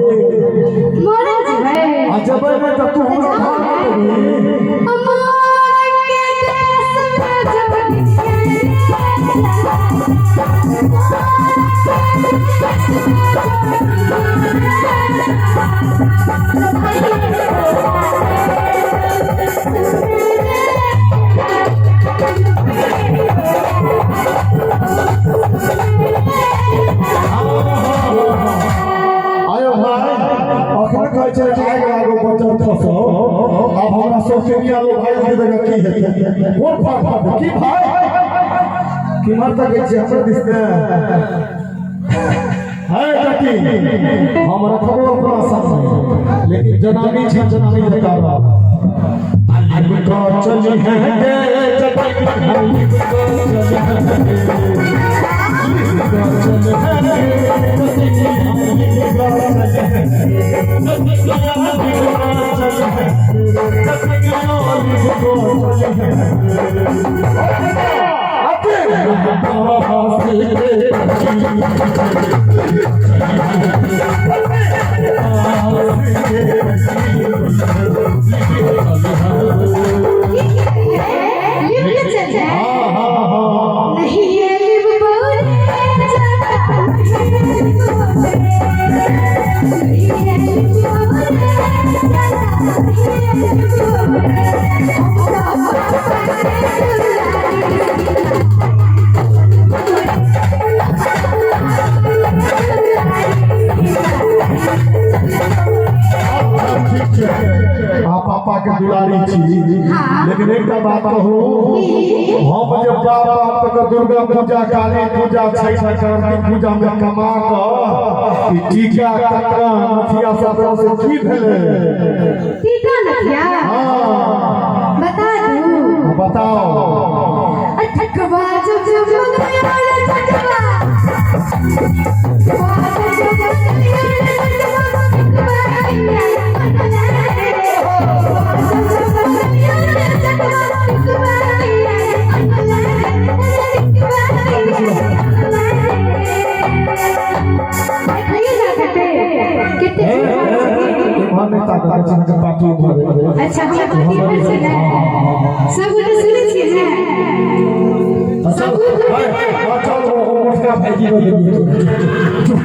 मोरे जीवे अजब में तो तू हमरा अमर के देश में जब अब हमरा सोशलिया लोग भाई के जगह की है कौन फाट की भाई की मर तक जे हमर दिसते है जकी हमरा खबर अपना सामने लेकिन जनानी छी जनानी बतावा अली को चली है जटाई अली को चली है पापा के दुलारी छी लेकिन एक बात कहूं हम जब बाप तक दुर्गा पूजा काली पूजा छठ सरस्वती पूजा में कमा के टीका कटरा नथिया सब से की भेले टीका नथिया हां बता दूं बताओ ठकवा जब मन में आया ठकवा अच्छा सब सुने छी ना सब